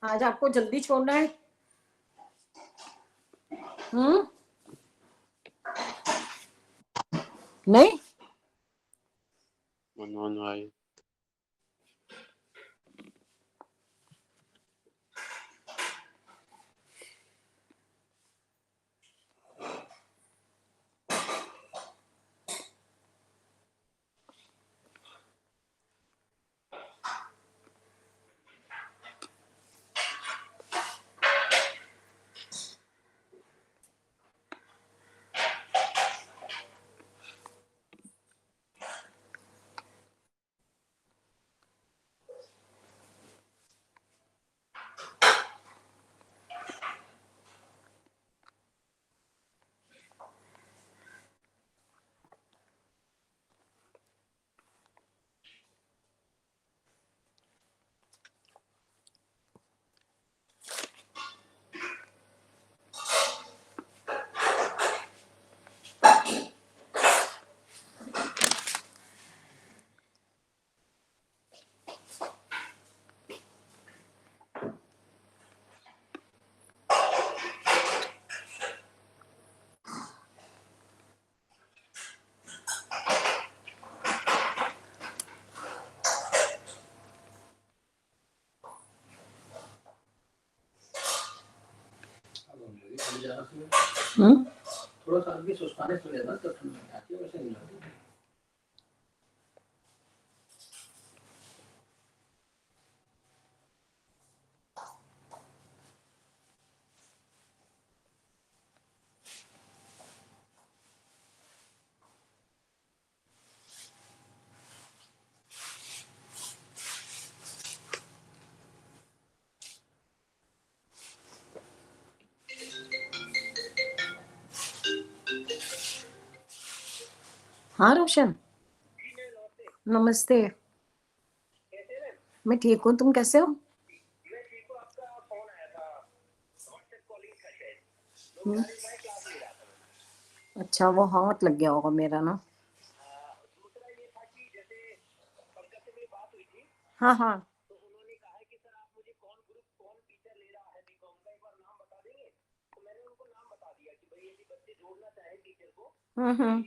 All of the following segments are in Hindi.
आज आपको जल्दी छोड़ना है? हम्म, नहीं मनोहन भाई थोड़ा सा आगे सुस्ताने से लेना तो ठंड में आती है, वैसे नहीं लगती। हाँ रोशन, नमस्ते। मैं ठीक हूँ, तुम कैसे हो? हम्म, अच्छा, वो हाथ लग गया होगा मेरा ना। हाँ हाँ हम्म,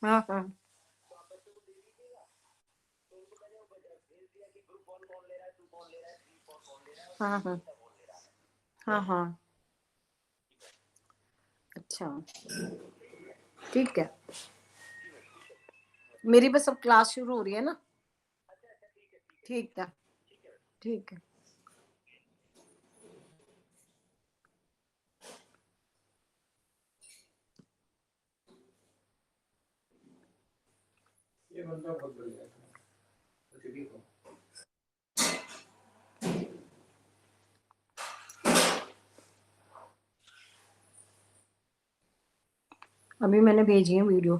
हाँ हाँ हाँ हाँ हाँ हाँ, अच्छा ठीक है। मेरी बस अब क्लास शुरू हो रही है ना। ठीक है, ठीक है। ये बंदा बहुत बढ़िया है, तो ठीक हो। अभी मैंने भेजी है वीडियो।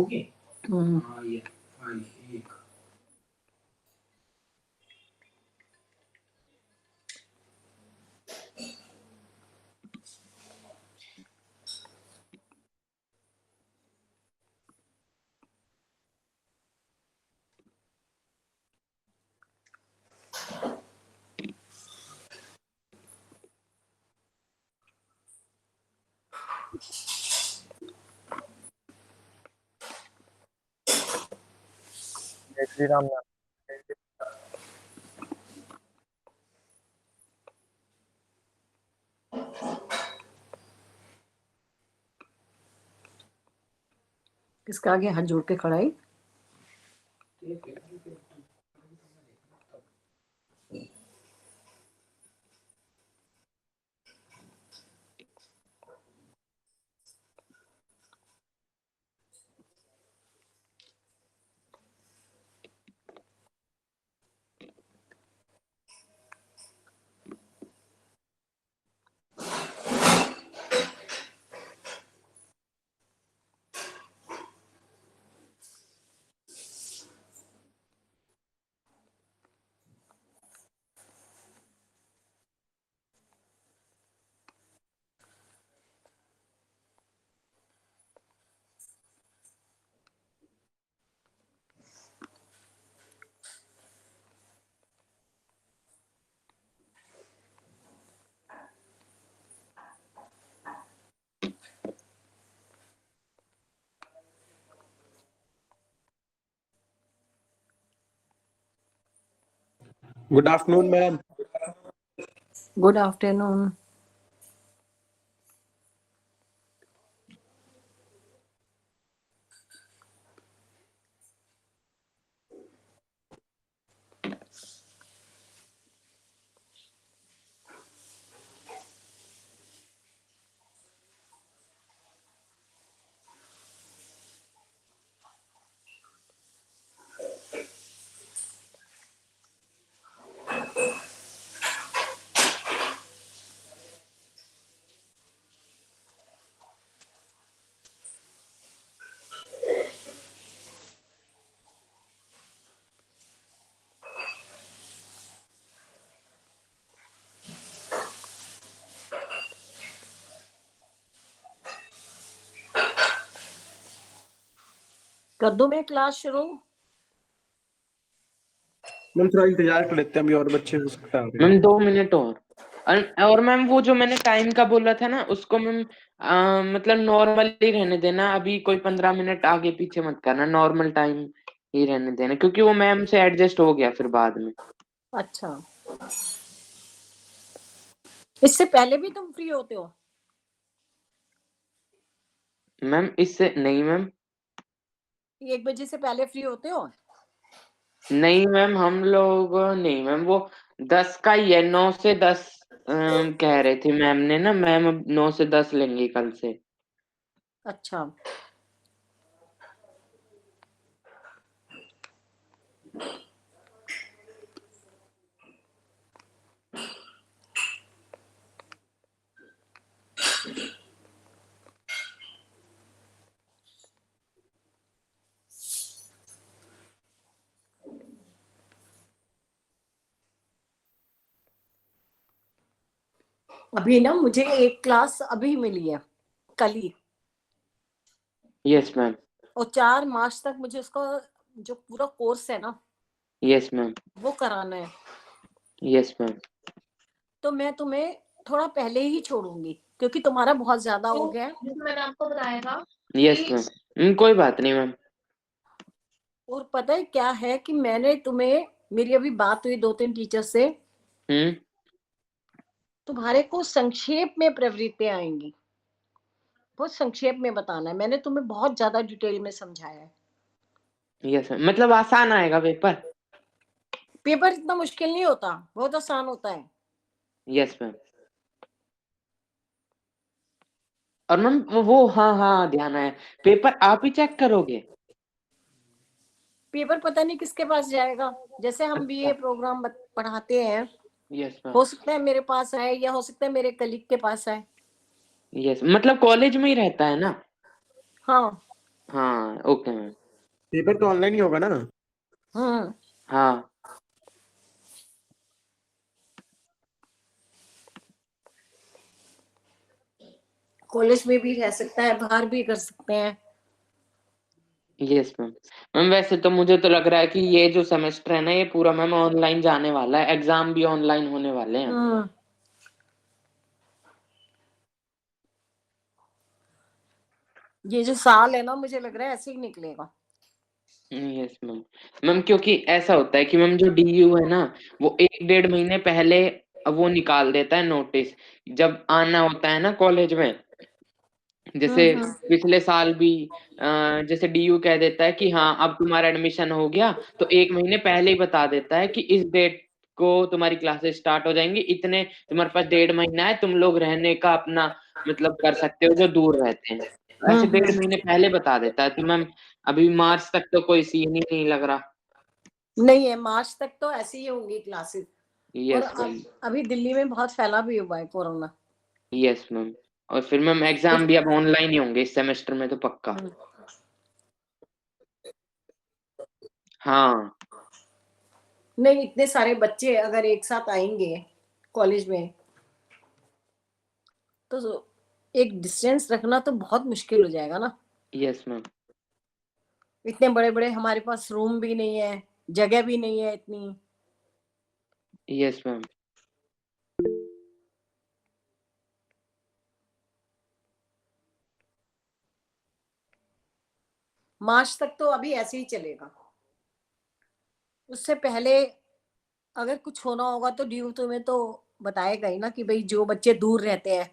ओके। हम्म, हाँ ये एक जय श्री राम। किसका आगे हाथ जोड़ के खड़ा है? ठीक है, ठीक है। Good afternoon ma'am. Good afternoon. कर दूं मैं क्लास शुरू? मैम थोड़ा इंतजार कर लेते हैं, अभी और बच्चे हो सकता है। मैम 2 मिनट और मैम वो जो मैंने टाइम का बोला था ना उसको मैम मतलब नॉर्मल ही रहने देना, अभी कोई 15 मिनट आगे पीछे मत करना, नॉर्मल टाइम ही रहने देना, क्योंकि वो मैम से एडजस्ट हो गया फिर बाद में। अच्छा, इससे पहले भी तुम फ्री होते हो? मैम इससे नहीं मैम, 1 बजे से पहले फ्री होते हो? नहीं मैम हम लोग नहीं मैम, वो 10 का ही है, 9 से 10 कह रहे थे मैम ने ना, मैम अब 9 से 10 लेंगे कल से। अच्छा, अभी ना मुझे एक क्लास अभी मिली है, कल ही, यस मैम। और 4 मार्च तक मुझे उसका जो पूरा कोर्स है ना यस मैम। वो कराना है। Yes ma'am. तो मैं तुम्हें थोड़ा पहले ही छोड़ूंगी क्योंकि तुम्हारा बहुत ज्यादा हो गया है। मैंने आपको बताया था। यस मैम, कोई बात नहीं मैम। और पता है क्या है कि मैंने तुम्हें, मेरी अभी बात हुई 2-3 टीचर से, तुम्हारे को संक्षेप में प्रवृत्तियां आएंगी, बहुत संक्षेप में बताना है। मैंने तुम्हें बहुत ज्यादा डिटेल में समझाया है। यस मैम, मतलब आसान आएगा पेपर? पेपर इतना मुश्किल नहीं होता, बहुत आसान होता है। Yes ma'am. और मैम वो हाँ हाँ ध्यान आया, पेपर आप ही चेक करोगे? पेपर पता नहीं किसके पास जाएगा, जैसे हम बीए अच्छा। प्रोग्राम पढ़ाते हैं, यस मैम। हो सकता है मेरे पास आए या हो सकता है मेरे कलीग के पास आए। यस, मतलब कॉलेज में ही रहता है ना? हाँ। हाँ ओके मैम। पेपर तो ऑनलाइन ही होगा ना? हम्म। हाँ। कॉलेज में भी रह सकता है, बाहर भी कर सकते हैं। Yes ma'am. मैम वैसे तो मुझे तो लग रहा है कि ये जो सेमेस्टर है ना ये पूरा मैम ऑनलाइन जाने वाला है, एग्जाम भी ऑनलाइन होने वाले हैं। ये जो साल है ना मुझे लग रहा है ऐसे ही निकलेगा। Yes ma'am. मैम क्योंकि ऐसा होता है कि मैम जो डीयू है ना वो 1-1.5 महीने पहले वो निकाल देता है नोटिस, जब आना होता है ना कॉलेज में। जैसे हम्म। पिछले साल भी जैसे डीयू कह देता है कि हाँ अब तुम्हारा एडमिशन हो गया, तो 1 महीने पहले ही बता देता है कि इस डेट को तुम्हारी क्लासेस स्टार्ट हो जाएंगी, इतने तुम्हारे पास 1.5 महीना है, तुम लोग रहने का अपना मतलब कर सकते हो जो दूर रहते हैं, ऐसे 1.5 महीने पहले बता देता है। तो मैम अभी मार्च तक तो कोई सीन ही नहीं लग रहा। नहीं है, मार्च तक तो ऐसे ही होंगी क्लासेस। और यस मैम। अभी दिल्ली में बहुत फैला भी हुआ है कोरोना। Yes ma'am. और फिर मैम एग्जाम भी अब ऑनलाइन ही होंगे इस सेमेस्टर में तो पक्का। हाँ। नहीं, इतने सारे बच्चे अगर एक साथ आएंगे कॉलेज में तो एक डिस्टेंस रखना तो बहुत मुश्किल हो जाएगा ना। Yes ma'am. इतने बड़े बड़े हमारे पास रूम भी नहीं है, जगह भी नहीं है इतनी। Yes ma'am. मार्च तक तो अभी ऐसे ही चलेगा, उससे पहले अगर कुछ होना होगा तो ड्यू तुम्हें तो बताएगा ही ना कि भाई जो बच्चे दूर रहते हैं।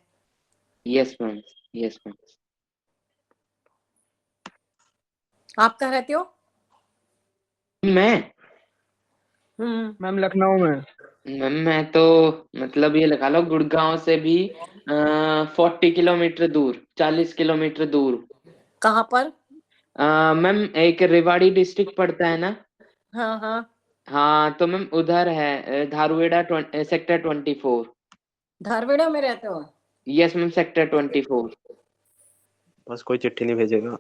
Yes ma'am, yes ma'am. आप कहाँ रहते हो? मैं मैम लखनऊ में। मैम मैं तो मतलब ये लगा लो गुड़गांव से भी 40 किलोमीटर दूर, 40 किलोमीटर दूर। कहाँ पर? मैम एक रेवाड़ी डिस्ट्रिक्ट पड़ता है ना। हाँ हाँ। हाँ तो मैम उधर है धारुएड़ा सेक्टर 24। धारवेड़ा में रहते हो? Yes ma'am, sector 24। बस कोई चिट्ठी नहीं भेजेगा।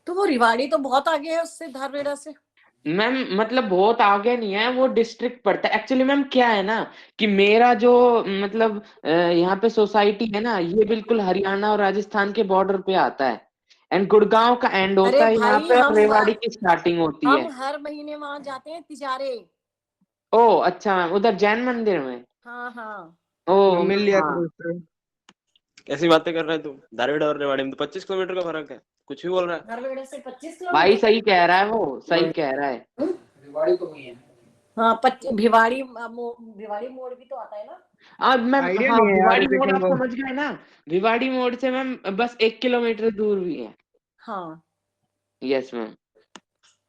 तो वो रिवाड़ी तो बहुत आगे है उससे, धारवेड़ा से। मैम मतलब बहुत आगे नहीं है, वो डिस्ट्रिक्ट पड़ता है एक्चुअली। मैम क्या है ना कि मेरा जो मतलब यहाँ पे सोसाइटी है ना, ये बिल्कुल हरियाणा और राजस्थान के बॉर्डर पे आता है। एंड गुड़गांव का एंड अरे होता है यहाँ भाई पे और रेवाड़ी की स्टार्टिंग होती हम है। हर महीने वहां जाते हैं तिजारे। ओ अच्छा मैम, उधर जैन मंदिर में। हाँ हाँ। ओ मैम मिल मैम लिया हाँ। करो उससे। कैसी बातें कर रहे हैं तुम? धारवाड़ और रेवाड़ी में तो 25 किलोमीटर का फर्क है, कुछ भी बोल रहा है। धारवेड़ा से 25 भाई किलोमीटर सही कह रहा है, वो सही कह रहा है। रिवाड़ी तो वही है। हाँ भिवाड़ी मोड़ भी तो आता है ना। अब मैम आइडिया हाँ, नहीं है यार भिवाड़ी मोड़ लेकिन आप वो। समझ गए ना। भिवाड़ी मोड़ से मैम बस 1 किलोमीटर दूर भी है। हाँ यस मैम।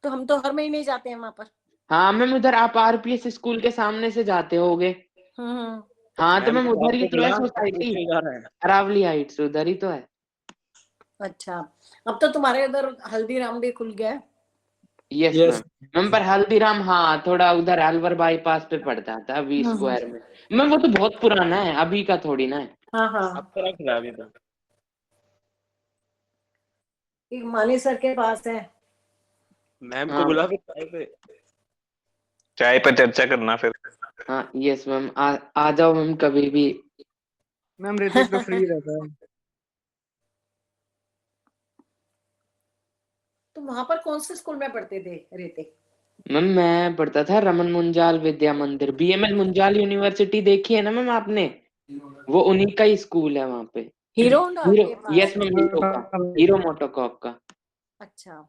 तो हम तो हर महीने जाते हैं वहां पर। हाँ मैम, उधर आप आरपीएस स्कूल के सामने से जाते होगे। हम्म। हाँ तो मैम मैम तो उधर ही आपको तो है बुला सोसाइटी, पूछने जा रहा है। अरावली हाइट्स, उधर ही तो है। अच्छा, अब तो तुम्हारे उधर हल्दीराम भी खुल गया है। Yes ma'am. यस। मैम पर हल्दीराम हाँ थोड़ा उधर अलवर बाईपास पे पड़ जाता है, वी हम्म। स्क्वायर में। मैम वो तो बहुत पुराना है, अभी का थोड़ी ना है। हाँ अब हाँ। तो रख रहा है अभी तो। एक मानेसर के पास है। मैम को हाँ बुला फिर चाय पे। चाय पे चर्चा करना फिर। हाँ। यस मैम, आ जाओ मैम कभी भी। मैम ऋतिक तो फ्री रहता है। तुम वहां पर कौन से स्कूल में पढ़ते थे रहते? मैम मैं पढ़ता था रमन मुंजाल विद्या मंदिर, बीएमएल मुंजाल यूनिवर्सिटी देखी है ना मैम आपने, वो उन्हीं का ही स्कूल है वहां पे। हीरो होंडा हीरो, के पास? यस मैम, हीरो का, हीरो मोटोकॉप का। अच्छा,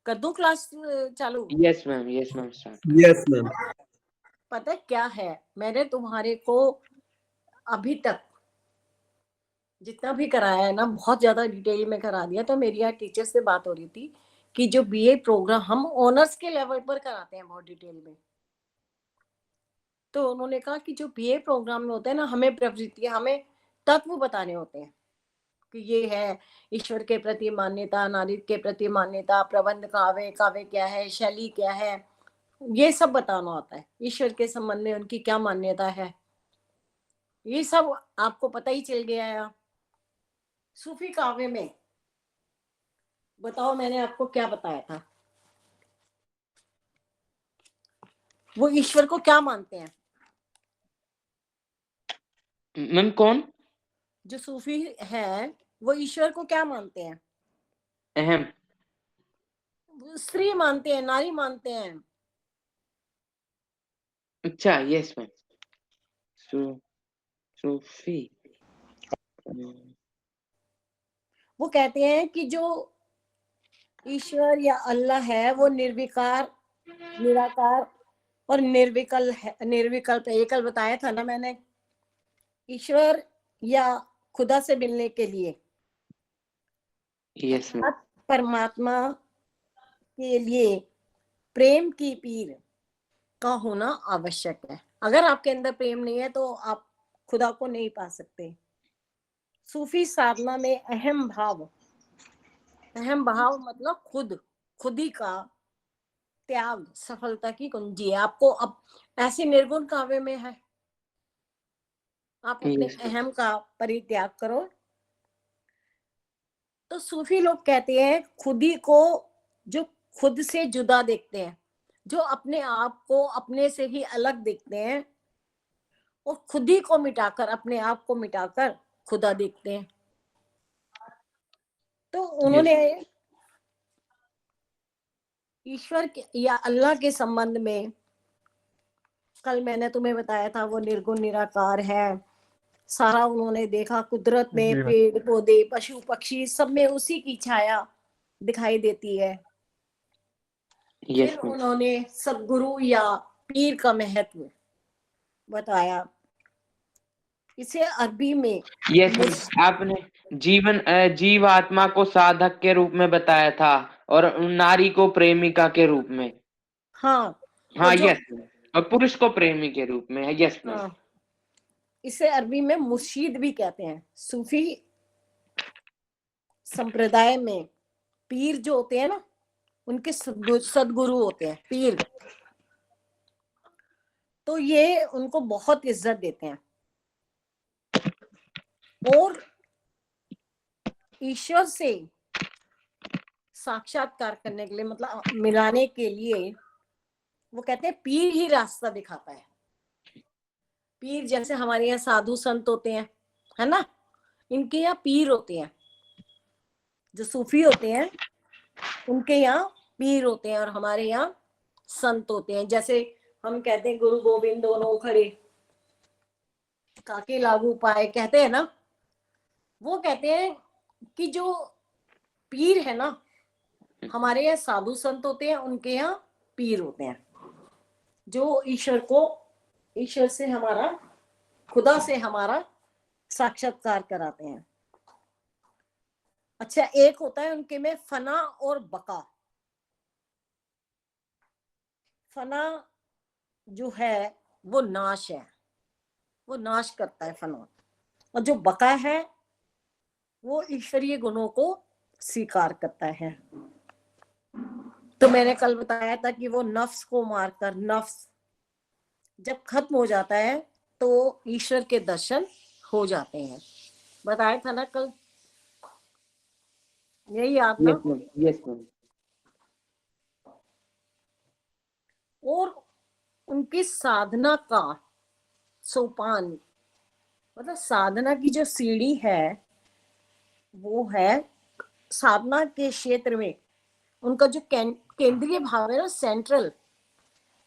कर दूं क्लास चालू? Yes ma'am, yes ma'am, start कर। Yes ma'am. पता है क्या है, मैंने तुम्हारे को अभी तक जितना भी कराया है ना, बहुत ज्यादा डिटेल में करा दिया। तो मेरी यहाँ टीचर से बात हो रही थी कि जो बीए प्रोग्राम हम ऑनर्स के लेवल पर कराते हैं बहुत डिटेल में, तो उन्होंने कहा कि जो बीए प्रोग्राम में होता है ना, हमें प्रवृत्तियां, हमें तत्व बताने होते हैं कि ये है ईश्वर के प्रति मान्यता, नारी के प्रति मान्यता, प्रबंध काव्य, काव्य क्या है, शैली क्या है, ये सब बताना होता है। ईश्वर के संबंध में उनकी क्या मान्यता है, ये सब आपको पता ही चल गया है। सूफी काव्य में बताओ मैंने आपको क्या बताया था, वो ईश्वर को क्या मानते हैं? मैम कौन? जो सूफी है वो ईश्वर को क्या मानते हैं? अहम। स्त्री मानते हैं, नारी मानते हैं। अच्छा यस मैम। सूफी। वो कहते हैं कि जो ईश्वर या अल्लाह है वो निर्विकार, निराकार और निर्विकल है, निर्विकल्प है। ये कल बताया था ना मैंने। ईश्वर या खुदा से मिलने के लिए, यस मैम। अर्थात परमात्मा के लिए प्रेम की पीर का होना आवश्यक है। अगर आपके अंदर प्रेम नहीं है तो आप खुदा को नहीं पा सकते। सूफी साधना में अहम भाव, अहम भाव मतलब खुदी का त्याग सफलता की कुंजी है। आपको अब ऐसे निर्गुण काव्य में है, आप अपने यस अहम का परित्याग करो। तो सूफी लोग कहते हैं खुदी को, जो खुद से जुदा देखते हैं, जो अपने आप को अपने से ही अलग देखते हैं और खुदी को मिटाकर, अपने आप को मिटाकर खुदा देखते हैं। तो यस। उन्होंने ईश्वर के या अल्लाह के संबंध में, कल मैंने तुम्हें बताया था वो निर्गुण निराकार है। सारा उन्होंने देखा, कुदरत में जी। पेड़ पौधे पशु पक्षी सब में उसी की छाया दिखाई देती है। यस फिर मैम, उन्होंने सदगुरु या पीर का महत्व बताया। इसे अरबी में यस मैम, मुस आपने जीव आत्मा को साधक के रूप में बताया था और नारी को प्रेमिका के रूप में। हाँ, और हाँ जो यस मैम, और पुरुष को प्रेमी के रूप में। यस मैम, हाँ, इसे अरबी में मुर्शीद भी कहते हैं। सूफी संप्रदाय में पीर जो होते हैं ना, उनके सदगुरु होते हैं पीर, तो ये उनको बहुत इज्जत देते हैं और ईश्वर से साक्षात्कार करने के लिए, मतलब मिलाने के लिए, वो कहते हैं पीर ही रास्ता दिखाता है। पीर जैसे हमारे यहाँ साधु संत होते हैं, है ना, इनके यहाँ पीर होते हैं। जो सूफी होते हैं उनके यहाँ पीर होते हैं और हमारे यहाँ संत होते हैं। जैसे हम कहते हैं गुरु गोविंद दोनों खड़े, काके लागू पाए, कहते हैं ना, वो कहते हैं कि जो पीर है ना, हमारे यहाँ साधु संत होते हैं, उनके यहाँ पीर होते हैं, जो ईश्वर से हमारा, खुदा से हमारा साक्षात्कार कराते हैं। अच्छा, एक होता है उनके में फना और बका। फना जो है वो नाश है, वो नाश करता है फना, और जो बका है वो ईश्वरीय गुणों को स्वीकार करता है। तो मैंने कल बताया था कि वो नफ्स को मारकर, नफ्स जब खत्म हो जाता है तो ईश्वर के दर्शन हो जाते हैं। बताया था ना कल, यही याद ना। यस मैम, यस मैम, और उनकी साधना का सोपान, मतलब साधना की जो सीढ़ी है, वो है साधना के क्षेत्र में उनका जो केंद्रीय भाव है ना, सेंट्रल,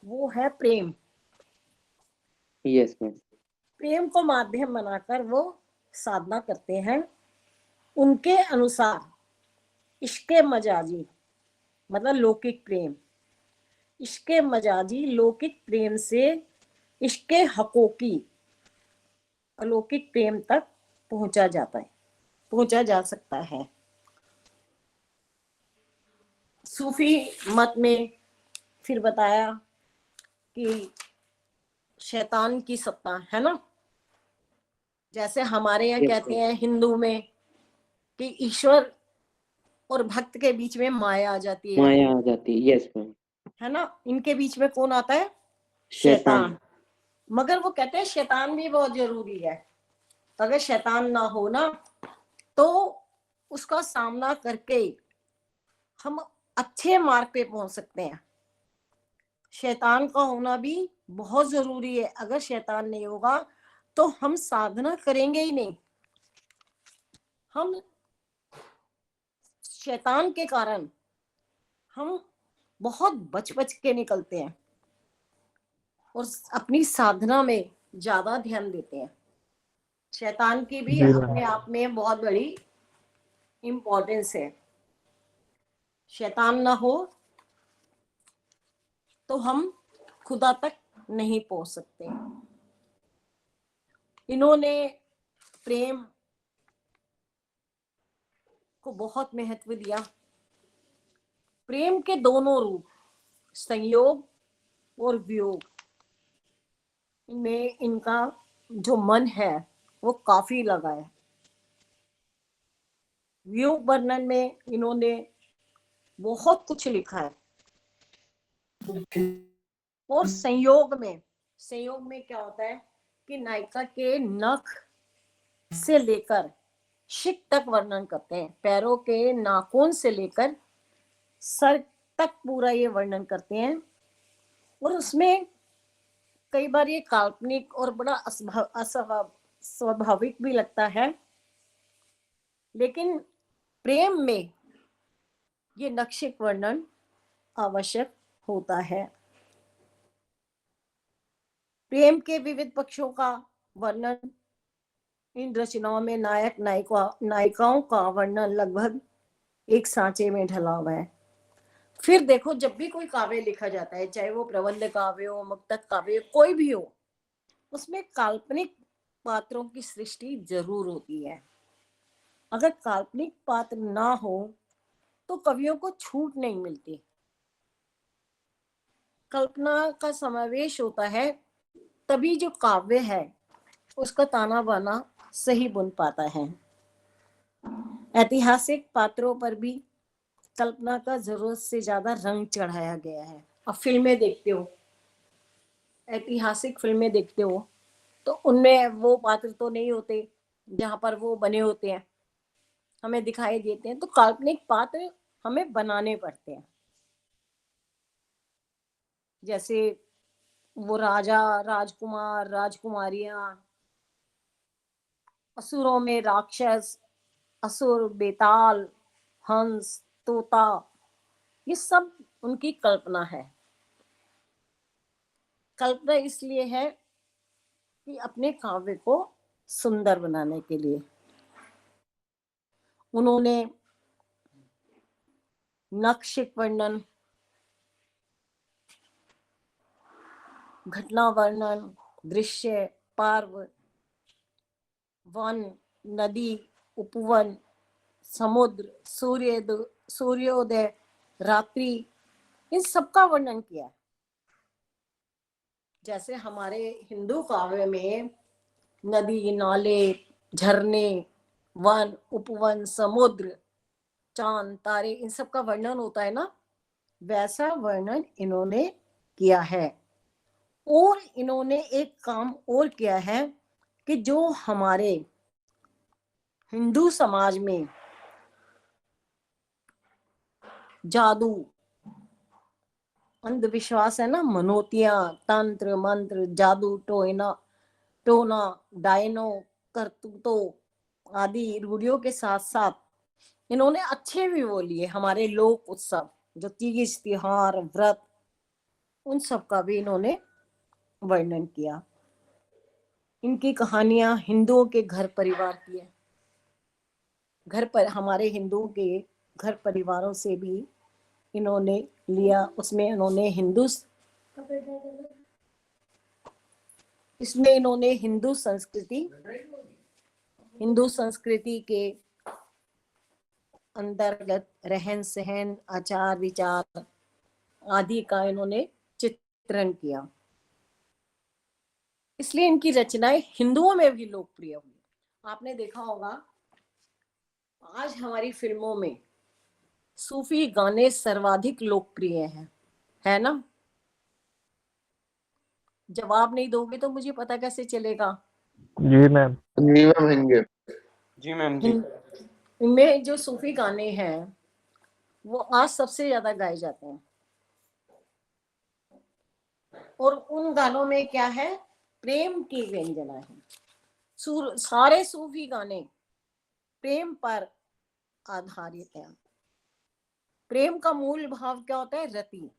वो है प्रेम। यस मैम, प्रेम को माध्यम बनाकर वो साधना करते हैं। उनके अनुसार इश्के मजाजी, मतलब लौकिक प्रेम, इश्के मजाजी लौकिक प्रेम से इश्के हकोकी अलौकिक प्रेम तक पहुंचा जा सकता है। सूफी मत में फिर बताया कि शैतान की सत्ता है ना, जैसे हमारे यहाँ यस कहते मैम, हैं हिंदू में कि ईश्वर और भक्त के बीच में माया आ जाती माया आ जाती है। यस मैम, है ना, इनके बीच में कौन आता है? शैतान। शैतान। मगर वो कहते हैं शैतान भी बहुत जरूरी है। अगर शैतान ना हो ना, तो उसका सामना करके हम अच्छे मार्ग पे पहुंच सकते हैं। शैतान का होना भी बहुत जरूरी है। अगर शैतान नहीं होगा तो हम साधना करेंगे ही नहीं। हम शैतान के कारण हम बहुत बच के निकलते हैं और अपनी साधना में ज्यादा ध्यान देते हैं। शैतान की भी अपने आप में बहुत बड़ी इम्पोर्टेंस है। शैतान ना हो तो हम खुदा तक नहीं पहुंच सकते। इन्होंने प्रेम को बहुत महत्व दिया। प्रेम के दोनों रूप, संयोग और वियोग, में इनका जो मन है वो काफी लगा है। वियोग वर्णन में इन्होंने बहुत कुछ लिखा है। और संयोग में क्या होता है कि नायिका के नख से लेकर शिक तक वर्णन करते हैं, पैरों के नाखून से लेकर सर तक पूरा ये वर्णन करते हैं। और उसमें कई बार ये काल्पनिक और बड़ा स्वाभाविक भी लगता है, लेकिन प्रेम में ये नक्षिक वर्णन आवश्यक होता है। प्रेम के विविध पक्षों का वर्णन इन रचनाओं में नायकाओं का वर्णन लगभग एक सांचे में ढला हुआ है। फिर देखो, जब भी कोई काव्य लिखा जाता है, चाहे वो प्रबंध काव्य हो, मुक्तक काव्य, कोई भी हो, उसमें काल्पनिक पात्रों की सृष्टि जरूर होती है। अगर काल्पनिक पात्र ना हो तो कवियों को छूट नहीं मिलती। कल्पना का समावेश होता है, तभी जो काव्य है उसका ताना बाना सही बुन पाता है। ऐतिहासिक पात्रों पर भी कल्पना का जरूरत से ज्यादा रंग चढ़ाया गया है। अब फिल्में देखते हो, ऐतिहासिक फिल्में देखते हो, तो उनमें वो पात्र तो नहीं होते जहां पर वो बने होते हैं, हमें दिखाई देते हैं। तो काल्पनिक पात्र हमें बनाने पड़ते हैं। जैसे वो राजा, राजकुमार, राजकुमारियां, असुरों में राक्षस, असुर, बेताल, हंस, तोता, ये सब उनकी कल्पना है। कल्पना इसलिए है कि अपने काव्य को सुंदर बनाने के लिए उन्होंने नक्षिक वर्णन, घटना वर्णन, दृश्य, पर्व, वन, नदी, उपवन, समुद्र, सूर्योदय, रात्रि, इन सबका वर्णन किया। जैसे हमारे हिंदू काव्य में नदी, नाले, झरने, वन, उपवन, समुद्र, चांद, तारे, इन सब का वर्णन होता है ना, वैसा वर्णन इन्होंने किया है। और इन्होंने एक काम और किया है कि जो हमारे हिंदू समाज में जादू, अंधविश्वास है ना, मनोतियां, तंत्र मंत्र, जादू टोना, डायनो, करतूतों आदि रूढ़ियों के साथ साथ इन्होंने अच्छे भी वो लिए। हमारे लोक उत्सव जो तीज, त्योहार, व्रत, उन सब का भी इन्होंने वर्णन किया। इनकी कहानियां हिंदुओं के घर परिवार की है। घर पर हमारे हिंदुओं के घर परिवारों से भी इन्होंने लिया। उसमें इन्होंने हिंदू संस्कृति के अंतर्गत रहन सहन, आचार विचार आदि का इन्होंने चित्रण किया। इसलिए इनकी रचनाएं हिंदुओं में भी लोकप्रिय हुई। आपने देखा होगा आज हमारी फिल्मों में सूफी गाने सर्वाधिक लोकप्रिय हैं, है ना? जवाब नहीं दोगे तो मुझे पता कैसे चलेगा? जी मैम। जी मैम हिंगे। जी मैम जी। इनमें जो सूफी गाने हैं वो आज सबसे ज्यादा गाए जाते हैं। और उन गानों में क्या है? प्रेम की व्यंजना है। सारे सूफी गाने प्रेम पर आधारित हैं। प्रेम का मूल भाव क्या होता है? रति।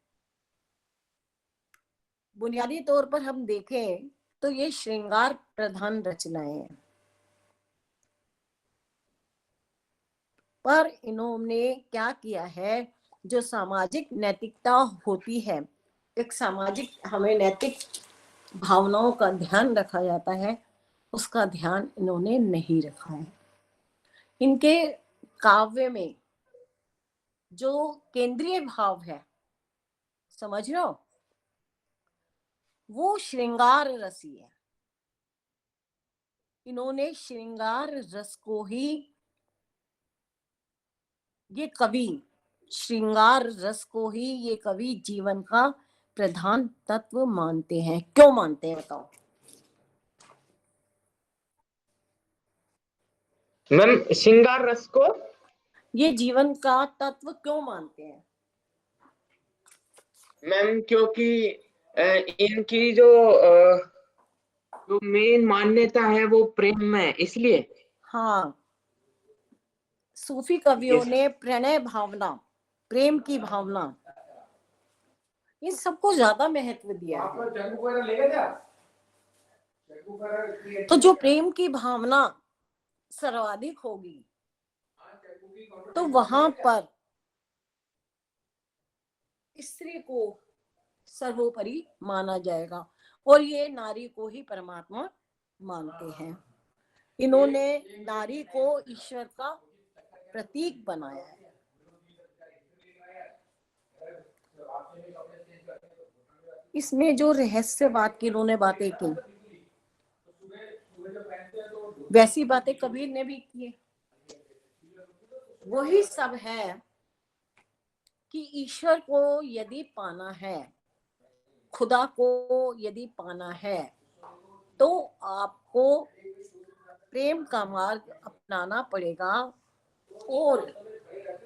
बुनियादी तौर पर हम देखें तो ये श्रृंगार प्रधान रचनाएं हैं। पर इन्होंने क्या किया है, जो सामाजिक नैतिकता होती है, एक सामाजिक, हमें नैतिक भावनाओं का ध्यान रखा जाता है, उसका ध्यान इन्होंने नहीं रखा है। इनके काव्य में जो केंद्रीय भाव है, समझ लो, वो श्रृंगार रसी है। इन्होंने श्रृंगार रस को ही, ये कवि श्रृंगार रस को ही ये कवि जीवन का प्रधान तत्व मानते हैं। क्यों मानते हैं बताओ? मैम श्रृंगार रस को ये जीवन का तत्व क्यों मानते हैं? मैम क्योंकि इनकी जो मेन मान्यता है वो प्रेम में है, इसलिए। हाँ, सूफी कवियों ने प्रणय भावना, प्रेम की भावना, इन सबको ज्यादा महत्व दिया है। तो जो प्रेम की भावना सर्वाधिक होगी तो वहां पर स्त्री को सर्वोपरि माना जाएगा और ये नारी को ही परमात्मा मानते हैं। इन्होंने नारी को ईश्वर का प्रतीक बनाया है। इसमें जो रहस्यवाद की इन्होंने बातें की, वैसी बातें कबीर ने भी की। वही सब है कि ईश्वर को यदि पाना है, खुदा को यदि पाना है, तो आपको प्रेम का मार्ग अपनाना पड़ेगा और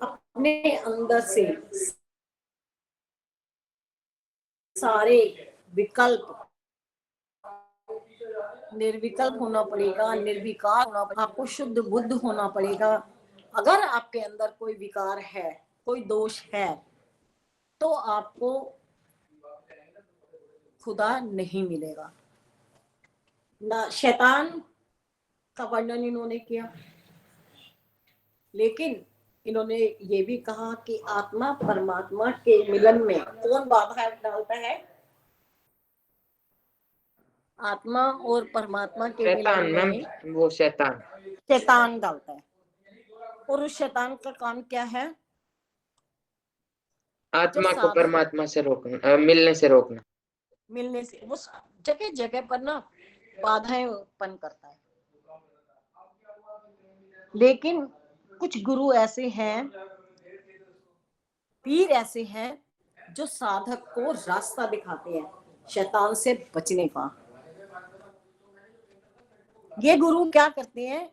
अपने अंदर से सारे विकल्प निर्विकल्प होना पड़ेगा, निर्विकार होना पड़ेगा, आपको शुद्ध बुद्ध होना पड़ेगा। अगर आपके अंदर कोई विकार है, कोई दोष है, तो आपको खुदा नहीं मिलेगा। ना शैतान का वर्णन इन्होंने किया, लेकिन इन्होंने ये भी कहा कि आत्मा परमात्मा के मिलन में कौन बाधा डालता है? आत्मा और परमात्मा के शैतान मिलन मैम, में वो शैतान शैतान डालता है। और उस शैतान का काम क्या है? आत्मा को साधक परमात्मा से रोकना, मिलने से रोकना। मिलने से वो जगह जगह पर ना बाधाएं उत्पन्न करता है। लेकिन कुछ गुरु ऐसे हैं, पीर ऐसे हैं, जो साधक को रास्ता दिखाते हैं शैतान से बचने का। ये गुरु क्या करते हैं?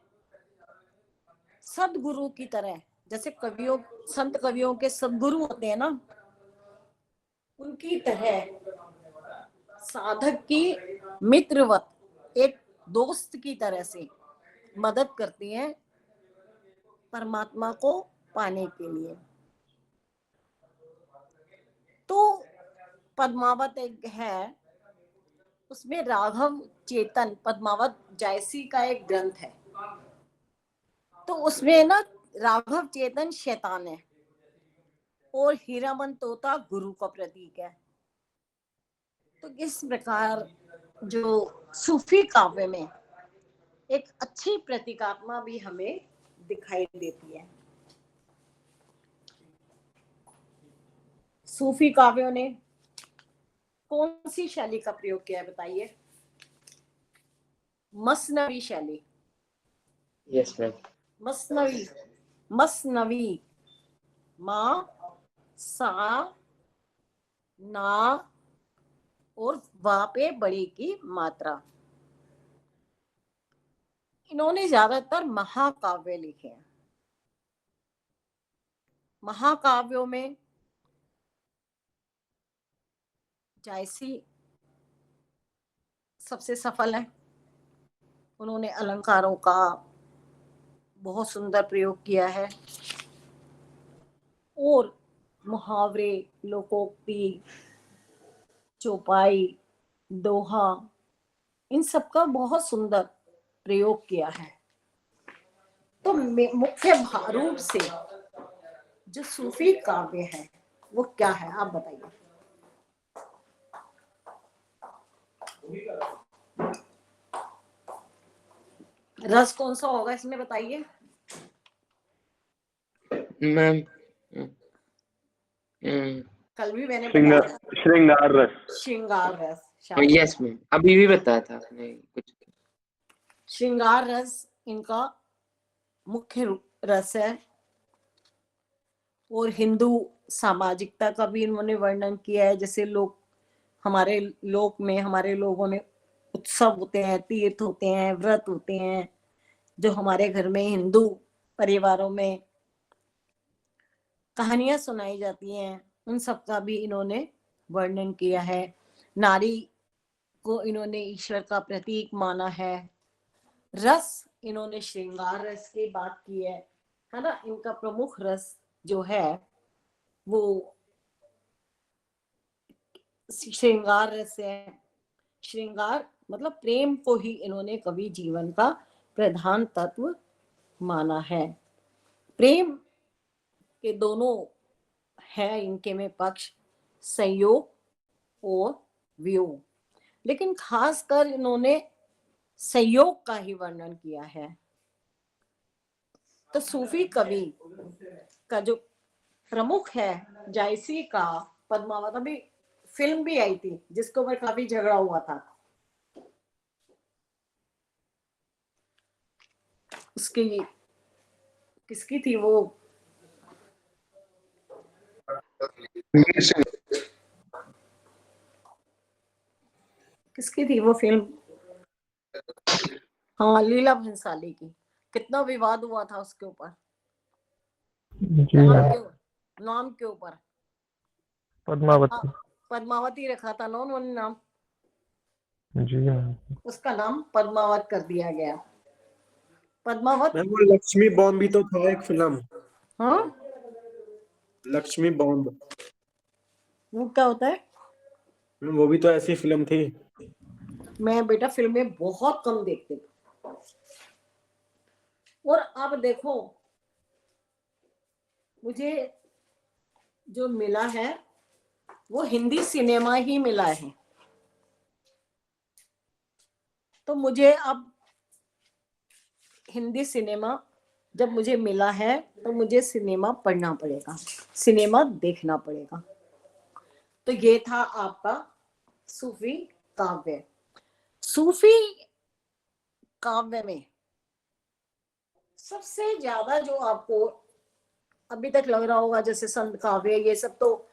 सदगुरु की तरह, जैसे कवियों, संत कवियों के सदगुरु होते हैं ना, उनकी तरह साधक की मित्रवत, एक दोस्त की तरह से मदद करती हैं परमात्मा को पाने के लिए। तो पद्मावत एक है, उसमें राघव चेतन, पद्मावत जायसी का एक ग्रंथ है, तो उसमें ना राघव चेतन शैतान है और हीरामन तोता गुरु का प्रतीक है। तो इस प्रकार जो सूफी काव्य में एक अच्छी प्रतीकात्मा भी हमें दिखाई देती है। सूफी काव्यों ने कौन सी शैली का प्रयोग किया है बताइए? मसनवी शैली। Yes ma'am. मसनवी, मसनवी, मा, सा, ना और वा पे बड़ी की मात्रा। इन्होंने ज्यादातर महाकाव्य लिखे हैं। महाकाव्यों में जायसी सबसे सफल है। उन्होंने अलंकारों का बहुत सुंदर प्रयोग किया है और मुहावरे, लोकोक्ति, चौपाई, दोहा, इन सब का बहुत सुंदर प्रयोग किया है। तो मुख्य रूप से जो सूफी काव्य है वो क्या है, आप बताइए? रस कौन सा होगा इसमें बताइए? मैम कल भी मैंने बताया, श्रृंगार रस। श्रृंगार रस। यस मैम, अभी भी बताया था आपने कुछ। श्रृंगार रस इनका मुख्य रस है। और हिंदू सामाजिकता का भी इन्होंने वर्णन किया है। जैसे लोग, हमारे लोक में, हमारे लोगों में उत्सव होते हैं, तीर्थ होते हैं, व्रत होते हैं, जो हमारे घर में हिंदू परिवारों में कहानियां सुनाई जाती हैं, उन सब का भी इन्होंने वर्णन किया है। नारी को इन्होंने ईश्वर का प्रतीक माना है। रस इन्होंने श्रृंगार रस की बात की है ना। इनका प्रमुख रस जो है वो श्रृंगार रस है। श्रृंगार मतलब प्रेम को ही इन्होंने कवि जीवन का प्रधान तत्व माना है। प्रेम के दोनों है इनके में पक्ष, संयोग और वियोग, लेकिन खासकर इन्होंने संयोग का ही वर्णन किया है। तो सूफी कवि का जो प्रमुख है जायसी का पद्मावत, अभी फिल्म भी आई थी जिसके ऊपर काफी झगड़ा हुआ था। उसकी किसकी थी वो, किसकी थी वो फिल्म? हाँ, लीला भंसाली की। कितना विवाद हुआ था उसके ऊपर, नाम के ऊपर। पद्मावती। पद्मावती रखा था ना उन्होंने नाम, जी हाँ। उसका नाम पद्मावत कर दिया गया। पद्मावत। मैम वो लक्ष्मी बॉम्ब भी तो था एक फिल्म। हाँ, लक्ष्मी बॉम्ब, वो क्या होता है? वो भी तो ऐसी फिल्म थी। मैं बेटा फिल्में बहुत कम देखती हूँ। और अब देखो, मुझे जो मिला है वो हिंदी सिनेमा ही मिला है। तो मुझे अब हिंदी सिनेमा जब मुझे मिला है तो मुझे सिनेमा पढ़ना पड़ेगा, सिनेमा देखना पड़ेगा। तो ये था आपका सूफी काव्य। सूफी काव्य में सबसे ज्यादा जो आपको अभी तक लग रहा होगा जैसे संत काव्य, ये सब तो